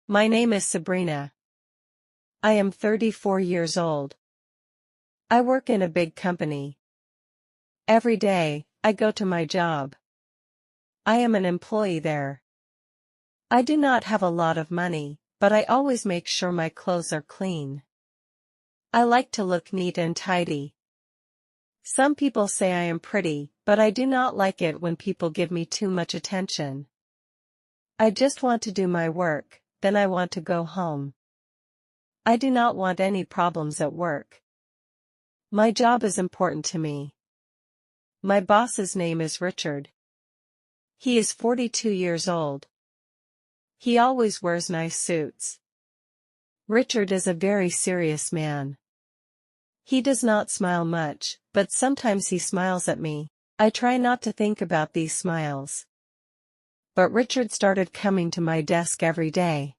My name is Sabrina. I am 34 years old. I work in a big company. Every day, I go to my job. I am an employee there. I do not have a lot of money, but I always make sure my clothes are clean. I like to look neat and tidy. Some people say I am pretty, but I do not like it when people give me too much attention. I just want to do my work, then I want to go home. I do not want any problems at work. My job is important to me. My boss's name is Richard. He is 42 years old. He always wears nice suits. Richard is a very serious man. He does not smile much, but sometimes he smiles at me. I try not to think about these smiles. But Richard started coming to my desk every day.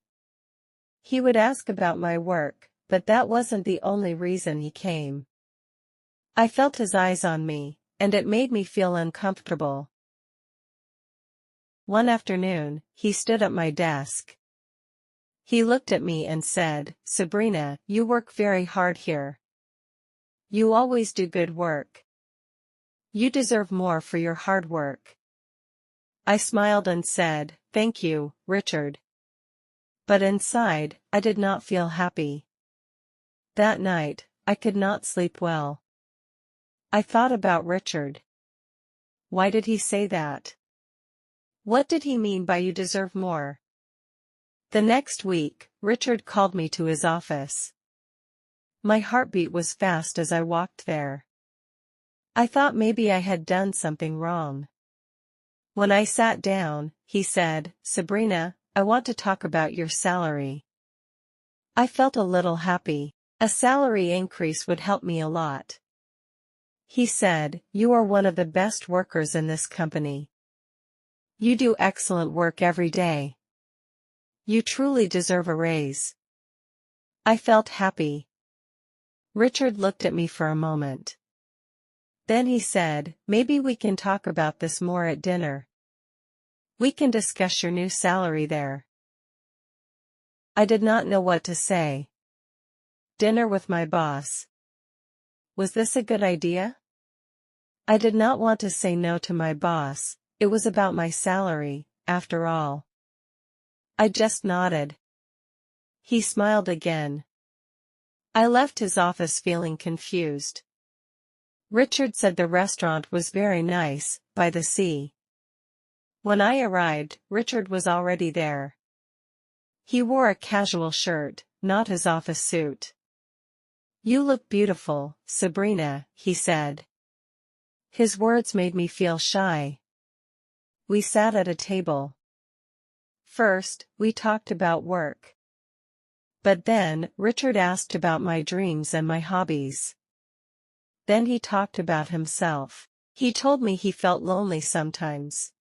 He would ask about my work, but that wasn't the only reason he came. I felt his eyes on me, and it made me feel uncomfortable. One afternoon, he stood at my desk. He looked at me and said, "Sabrina, you work very hard here. You always do good work. You deserve more for your hard work." I smiled and said, "Thank you, Richard." But inside, I did not feel happy. That night, I could not sleep well. I thought about Richard. Why did he say that? What did he mean by "you deserve more"? The next week, Richard called me to his office. My heartbeat was fast as I walked there. I thought maybe I had done something wrong. When I sat down, he said, "Sabrina, I want to talk about your salary." I felt a little happy. A salary increase would help me a lot. He said, "You are one of the best workers in this company. You do excellent work every day. You truly deserve a raise." I felt happy. Richard looked at me for a moment. Then he said, "Maybe we can talk about this more at dinner. We can discuss your new salary there." I did not know what to say. Dinner with my boss. Was this a good idea? I did not want to say no to my boss. It was about my salary, after all. I just nodded. He smiled again. I left his office feeling confused. Richard said the restaurant was very nice, by the sea. When I arrived, Richard was already there. He wore a casual shirt, not his office suit. "You look beautiful, Sabrina," he said. His words made me feel shy. We sat at a table. First, we talked about work. But then, Richard asked about my dreams and my hobbies. Then he talked about himself. He told me he felt lonely sometimes.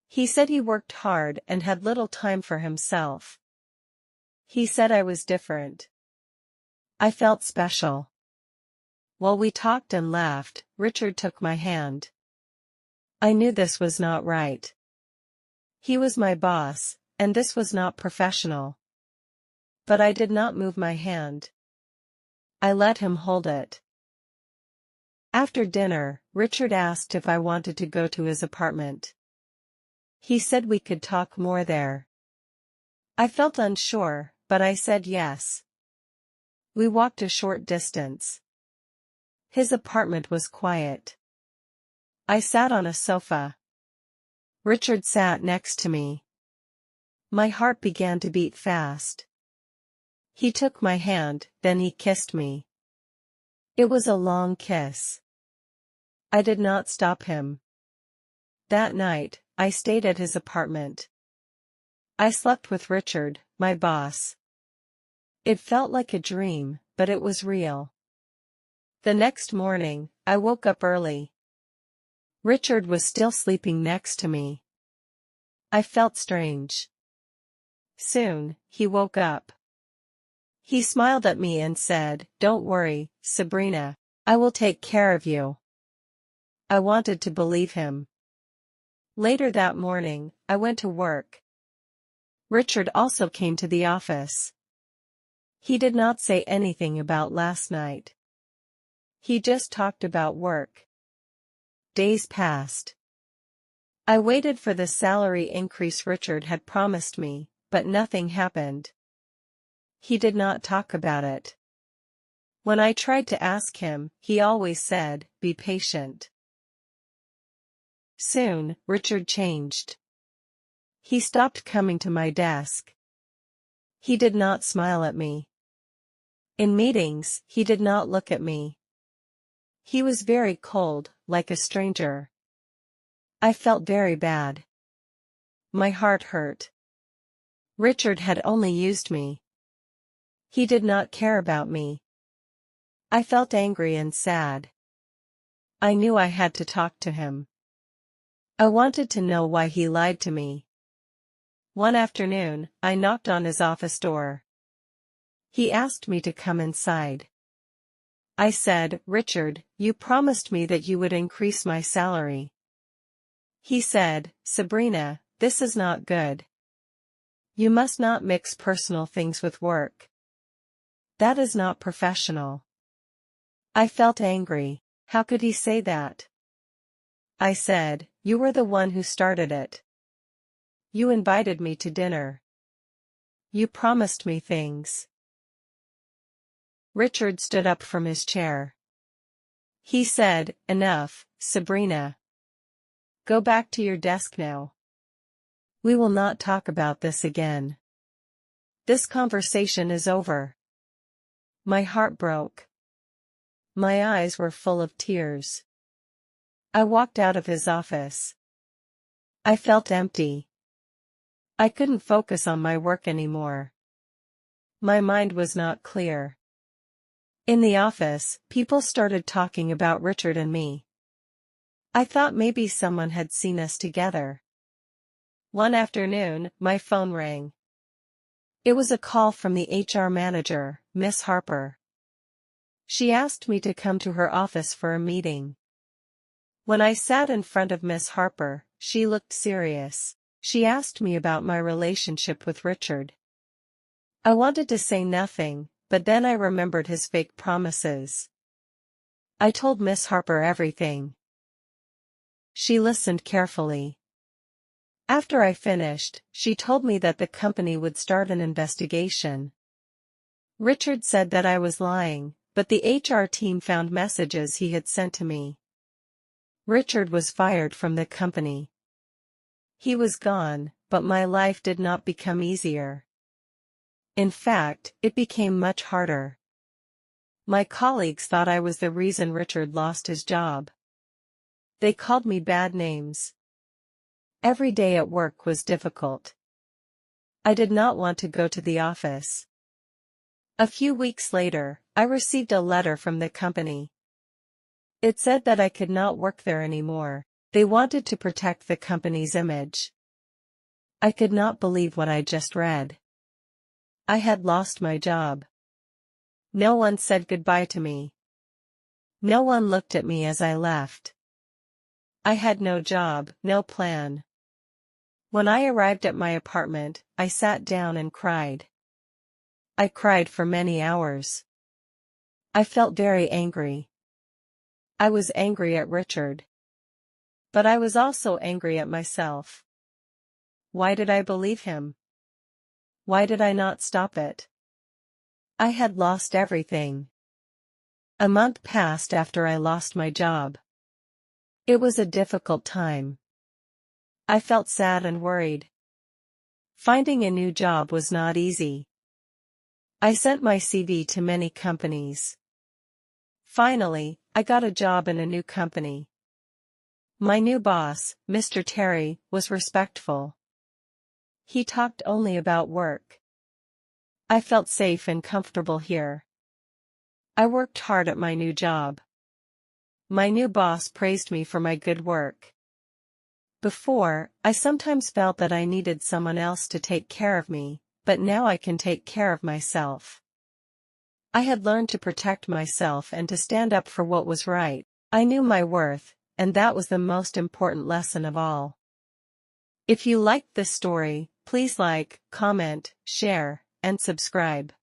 He said he worked hard and had little time for himself. He said I was different. I felt special. While we talked and laughed, Richard took my hand. I knew this was not right. He was my boss, and this was not professional. But I did not move my hand. I let him hold it. After dinner, Richard asked if I wanted to go to his apartment. He said we could talk more there. I felt unsure, but I said yes. We walked a short distance. His apartment was quiet. I sat on a sofa. Richard sat next to me. My heart began to beat fast. He took my hand, then he kissed me. It was a long kiss. I did not stop him. That night, I stayed at his apartment. I slept with Richard, my boss. It felt like a dream, but it was real. The next morning, I woke up early. Richard was still sleeping next to me. I felt strange. Soon, he woke up. He smiled at me and said, "Don't worry, Sabrina, I will take care of you." I wanted to believe him. Later that morning, I went to work. Richard also came to the office. He did not say anything about last night. He just talked about work. Days passed. I waited for the salary increase Richard had promised me, but nothing happened. He did not talk about it. When I tried to ask him, he always said, "Be patient." Soon, Richard changed. He stopped coming to my desk. He did not smile at me. In meetings, he did not look at me. He was very cold, like a stranger. I felt very bad. My heart hurt. Richard had only used me. He did not care about me. I felt angry and sad. I knew I had to talk to him. I wanted to know why he lied to me. One afternoon, I knocked on his office door. He asked me to come inside. I said, "Richard, you promised me that you would increase my salary." He said, "Sabrina, this is not good. You must not mix personal things with work. That is not professional." I felt angry. How could he say that? I said, "You were the one who started it. You invited me to dinner. You promised me things." Richard stood up from his chair. He said, "Enough, Sabrina. Go back to your desk now. We will not talk about this again. This conversation is over." My heart broke. My eyes were full of tears. I walked out of his office. I felt empty. I couldn't focus on my work anymore. My mind was not clear. In the office, people started talking about Richard and me. I thought maybe someone had seen us together. One afternoon, my phone rang. It was a call from the HR manager, Miss Harper. She asked me to come to her office for a meeting. When I sat in front of Miss Harper, she looked serious. She asked me about my relationship with Richard. I wanted to say nothing, but then I remembered his fake promises. I told Miss Harper everything. She listened carefully. After I finished, she told me that the company would start an investigation. Richard said that I was lying, but the HR team found messages he had sent to me. Richard was fired from the company. He was gone, but my life did not become easier. In fact, it became much harder. My colleagues thought I was the reason Richard lost his job. They called me bad names. Every day at work was difficult. I did not want to go to the office. A few weeks later, I received a letter from the company. It said that I could not work there anymore. They wanted to protect the company's image. I could not believe what I just read. I had lost my job. No one said goodbye to me. No one looked at me as I left. I had no job, no plan. When I arrived at my apartment, I sat down and cried. I cried for many hours. I felt very angry. I was angry at Richard. But I was also angry at myself. Why did I believe him? Why did I not stop it? I had lost everything. A month passed after I lost my job. It was a difficult time. I felt sad and worried. Finding a new job was not easy. I sent my CV to many companies. Finally, I got a job in a new company. My new boss, Mr. Terry, was respectful. He talked only about work. I felt safe and comfortable here. I worked hard at my new job. My new boss praised me for my good work. Before, I sometimes felt that I needed someone else to take care of me, but now I can take care of myself. I had learned to protect myself and to stand up for what was right. I knew my worth, and that was the most important lesson of all. If you liked this story, Please like, comment, share, and subscribe.